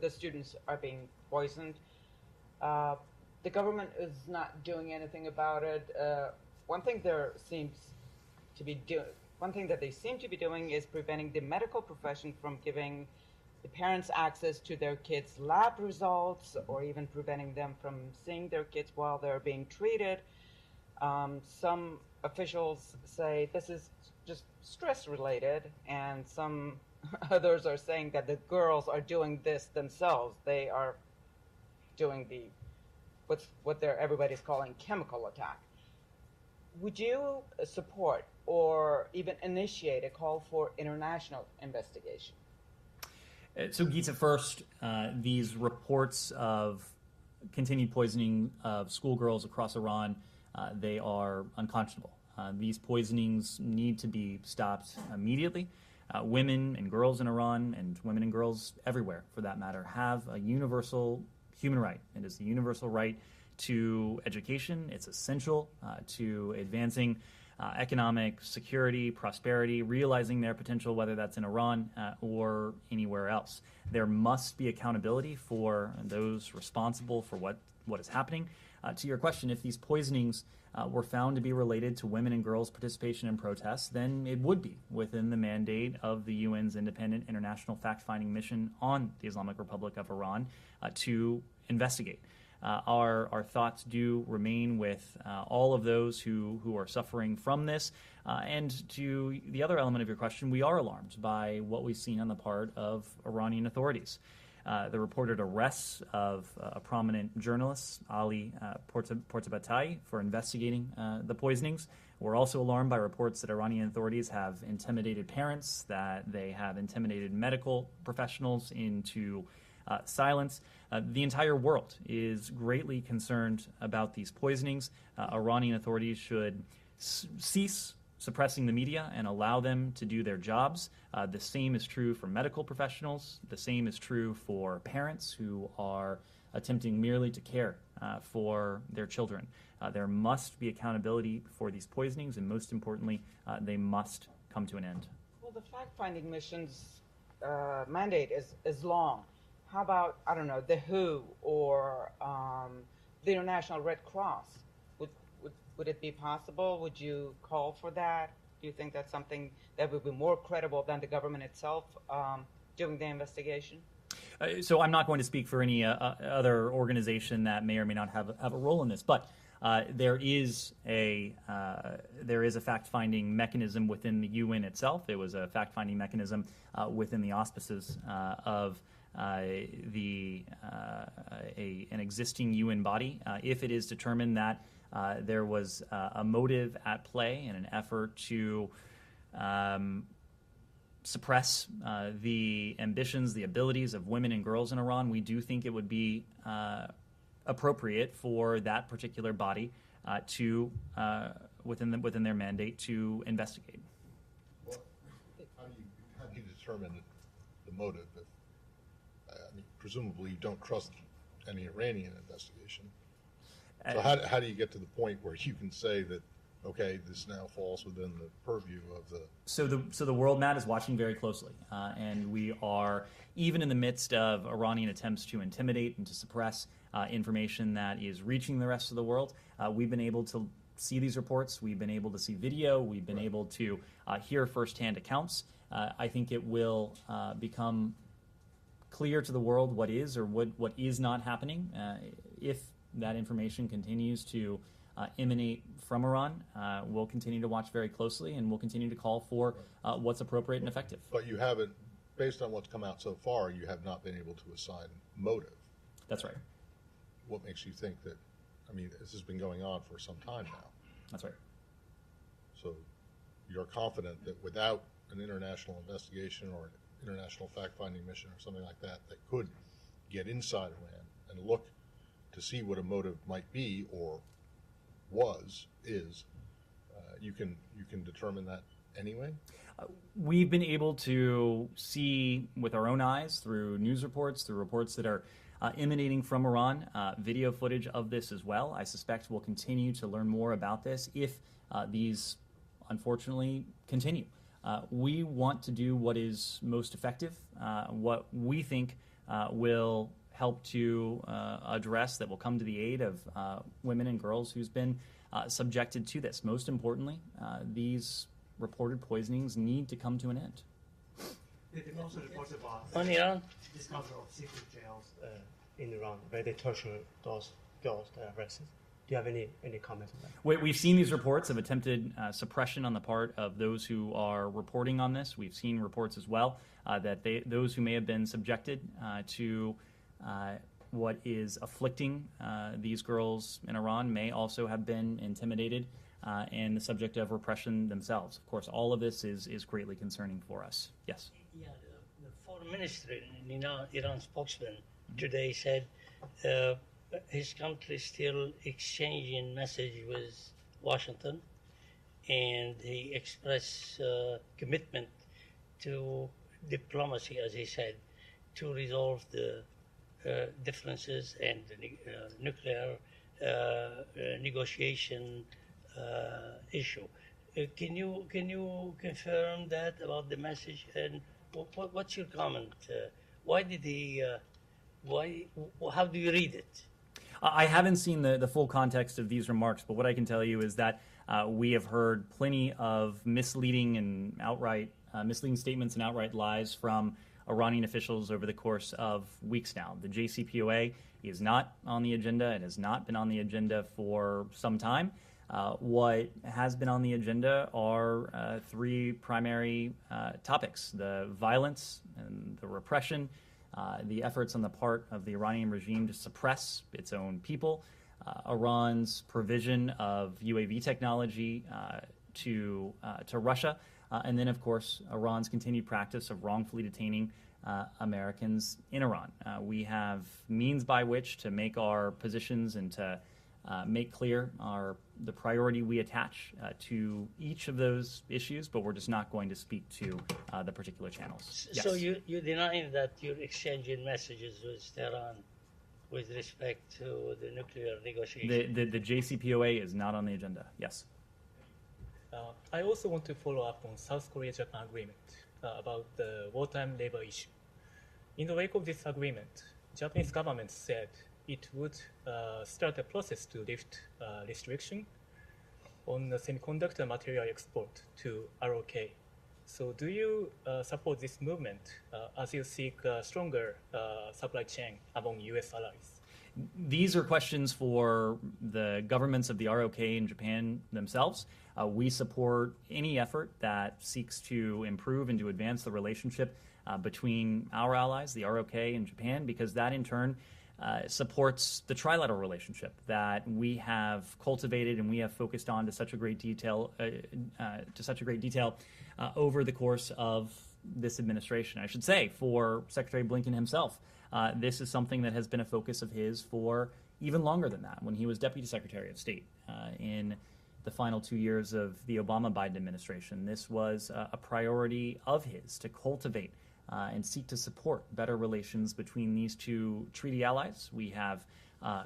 Speaker 14: the students are being poisoned. The government is not doing anything about it. One thing that they seem to be doing is preventing the medical profession from giving the parents access to their kids' lab results, or even preventing them from seeing their kids while they're being treated. Some officials say this is just stress related, and some others are saying that the girls are doing this themselves. They are doing what everybody's calling chemical attack. Would you support or even initiate a call for international investigation?
Speaker 1: So, Gita, first, these reports of continued poisoning of schoolgirls across Iran, they are unconscionable. These poisonings need to be stopped immediately. Women and girls in Iran, and women and girls everywhere, for that matter, have a universal human right. It is the universal right to education. It's essential to advancing economic security, prosperity, realizing their potential, whether that's in Iran or anywhere else. There must be accountability for those responsible for what is happening. To your question, if these poisonings were found to be related to women and girls' participation in protests, then it would be within the mandate of the UN's independent international fact-finding mission on the Islamic Republic of Iran to investigate. Our thoughts do remain with all of those who are suffering from this. And to the other element of your question, we are alarmed by what we've seen on the part of Iranian authorities. The reported arrests of a prominent journalist, Ali Portabatai, for investigating the poisonings. We're also alarmed by reports that Iranian authorities have intimidated parents, that they have intimidated medical professionals into silence. The entire world is greatly concerned about these poisonings. Iranian authorities should cease suppressing the media and allow them to do their jobs. The same is true for medical professionals. The same is true for parents who are attempting merely to care for their children. There must be accountability for these poisonings, and most importantly, they must come to an end.
Speaker 14: Well, the fact-finding mission's mandate is long. How about, I don't know, the WHO or the International Red Cross? Would it be possible? Would you call for that? Do you think that's something that would be more credible than the government itself doing the investigation?
Speaker 1: So I'm not going to speak for any other organization that may or may not have a role in this, but there is a fact-finding mechanism within the UN itself. There was a fact-finding mechanism within the auspices of an existing UN body. If it is determined that there was a motive at play and an effort to suppress the ambitions, the abilities of women and girls in Iran, we do think it would be appropriate for that particular body to, within their mandate, to investigate.
Speaker 2: Well, how do you determine the motive? Presumably you don't trust any Iranian investigation. So how do you get to the point where you can say that, okay, this now falls within the purview of the...
Speaker 1: So the world, Matt, is watching very closely. And we are, even in the midst of Iranian attempts to intimidate and to suppress information that is reaching the rest of the world, we've been able to see these reports. We've been able to see video. We've been able to hear firsthand accounts. I think it will become clear to the world what is or what is not happening if that information continues to emanate from Iran. We'll continue to watch very closely, and we'll continue to call for what's appropriate and effective.
Speaker 2: But you haven't, based on what's come out so far, you have not been able to assign motive.
Speaker 1: That's right.
Speaker 2: What makes you think that, I mean, this has been going on for some time now.
Speaker 1: That's right.
Speaker 2: So you're confident that without an international investigation or an international fact-finding mission or something like that that could get inside Iran and look to see what a motive might be or is, you can determine that anyway?
Speaker 1: We've been able to see with our own eyes through news reports, through reports that are emanating from Iran, video footage of this as well. I suspect we'll continue to learn more about this if these, unfortunately, continue. We want to do what is most effective, what we think will help to address, that will come to the aid of women and girls who's been subjected to this. Most importantly, these reported poisonings need to come to an end.
Speaker 3: There have also reports about
Speaker 15: Iran?
Speaker 3: discovery of secret jails in Iran where they torture those girls that are arrested. Do you have any comments on that?
Speaker 1: We've seen these reports of attempted suppression on the part of those who are reporting on this. We've seen reports as well that those who may have been subjected to what is afflicting these girls in Iran may also have been intimidated and the subject of repression themselves. Of course, all of this is greatly concerning for us. Yes?
Speaker 15: Yeah, the foreign minister in Iran spokesman today said his country is still exchanging message with Washington, and he expressed commitment to diplomacy, as he said, to resolve the differences and the nuclear negotiation issue. Can you confirm that about the message? And what's your comment? Why did he? Why? How do you read it?
Speaker 1: I haven't seen the full context of these remarks, but what I can tell you is that we have heard plenty of misleading and outright misleading statements and outright lies from Iranian officials over the course of weeks now. The JCPOA is not on the agenda. It has not been on the agenda for some time. What has been on the agenda are three primary topics: the violence and the repression, the efforts on the part of the Iranian regime to suppress its own people, Iran's provision of UAV technology to Russia, and then, of course, Iran's continued practice of wrongfully detaining Americans in Iran. We have means by which to make our positions and to make clear the priority we attach to each of those issues, but we're just not going to speak to the particular channels. Yes.
Speaker 15: So you denying that you're exchanging messages with Tehran with respect to the nuclear negotiation?
Speaker 1: The JCPOA is not on the agenda. Yes.
Speaker 16: I also want to follow up on South Korea-Japan agreement about the wartime labor issue. In the wake of this agreement, Japanese government said it would start a process to lift restriction on the semiconductor material export to ROK. So do you support this movement as you seek a stronger supply chain among U.S. allies?
Speaker 1: These are questions for the governments of the ROK and Japan themselves. We support any effort that seeks to improve and to advance the relationship between our allies, the ROK and Japan, because that in turn supports the trilateral relationship that we have cultivated and we have focused on to such a great detail, over the course of this administration. I should say, for Secretary Blinken himself, this is something that has been a focus of his for even longer than that. When he was Deputy Secretary of State in the final 2 years of the Obama-Biden administration, this was a priority of his to cultivate and seek to support better relations between these two treaty allies. We have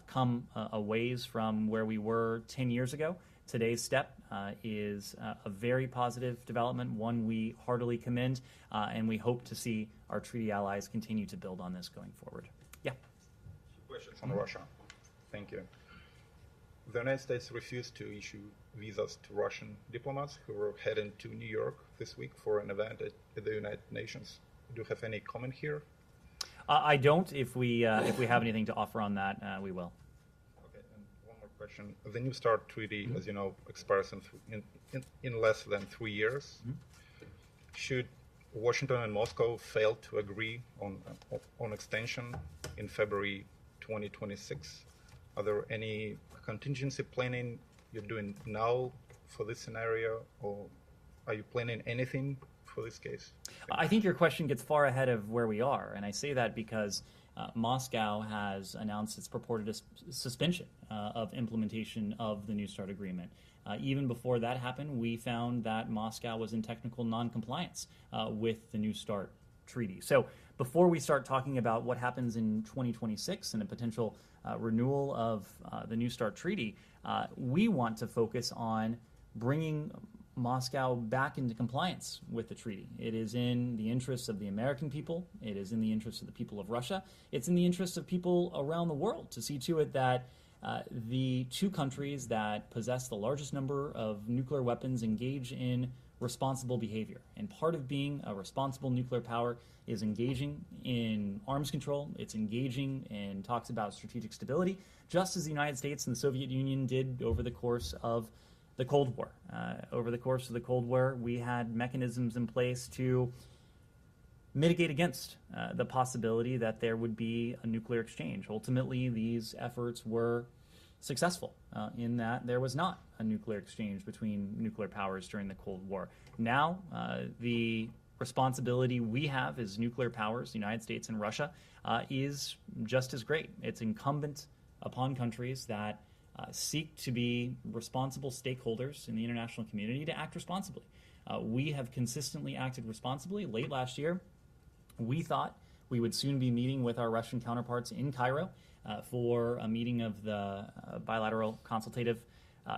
Speaker 1: come a ways from where we were 10 years ago. Today's step is a very positive development, one we heartily commend, and we hope to see our treaty allies continue to build on this going forward. Yeah.
Speaker 17: Questions on Russia. Thank you. The United States refused to issue visas to Russian diplomats who were heading to New York this week for an event at the United Nations. Do you have any comment here?
Speaker 1: I don't. If we have anything to offer on that, we will.
Speaker 17: Okay, and one more question. The New START treaty, as you know, expires in less than 3 years. Should Washington and Moscow fail to agree on extension in February 2026, are there any contingency planning you're doing now for this scenario, or are you planning anything for this case?
Speaker 1: I think your question gets far ahead of where we are, and I say that because Moscow has announced its purported suspension of implementation of the New START agreement. Even before that happened, we found that Moscow was in technical non-compliance with the New START treaty. So before we start talking about what happens in 2026 and a potential renewal of the New START treaty, we want to focus on bringing Moscow back into compliance with the treaty. It is in the interests of the American people. It is in the interests of the people of Russia. It's in the interests of people around the world to see to it that the two countries that possess the largest number of nuclear weapons engage in responsible behavior. And part of being a responsible nuclear power is engaging in arms control. It's engaging in talks about strategic stability, just as the United States and the Soviet Union did over the course of the Cold War. Over the course of the Cold War, we had mechanisms in place to mitigate against the possibility that there would be a nuclear exchange. Ultimately, these efforts were successful in that there was not a nuclear exchange between nuclear powers during the Cold War. Now, the responsibility we have as nuclear powers, the United States and Russia, is just as great. It's incumbent upon countries that seek to be responsible stakeholders in the international community to act responsibly. We have consistently acted responsibly. Late last year, we thought we would soon be meeting with our Russian counterparts in Cairo for a meeting of the Bilateral Consultative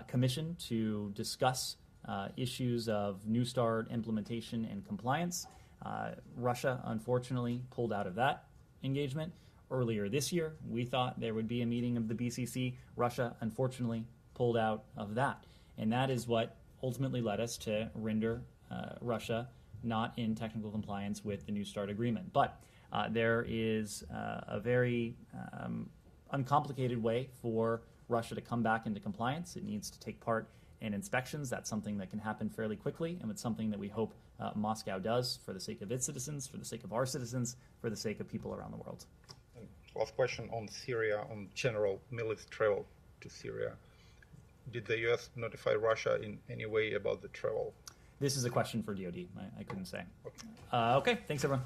Speaker 1: Commission to discuss issues of New START implementation and compliance. Russia, unfortunately, pulled out of that engagement. Earlier this year, we thought there would be a meeting of the BCC. Russia, unfortunately, pulled out of that. And that is what ultimately led us to render Russia not in technical compliance with the New START agreement. But there is a very uncomplicated way for Russia to come back into compliance. It needs to take part in inspections. That's something that can happen fairly quickly, and it's something that we hope Moscow does for the sake of its citizens, for the sake of our citizens, for the sake of people around the world.
Speaker 17: And last question on Syria, on general military travel to Syria. Did the U.S. notify Russia in any way about the travel?
Speaker 1: This is a question for DoD. I couldn't say. Okay, thanks everyone.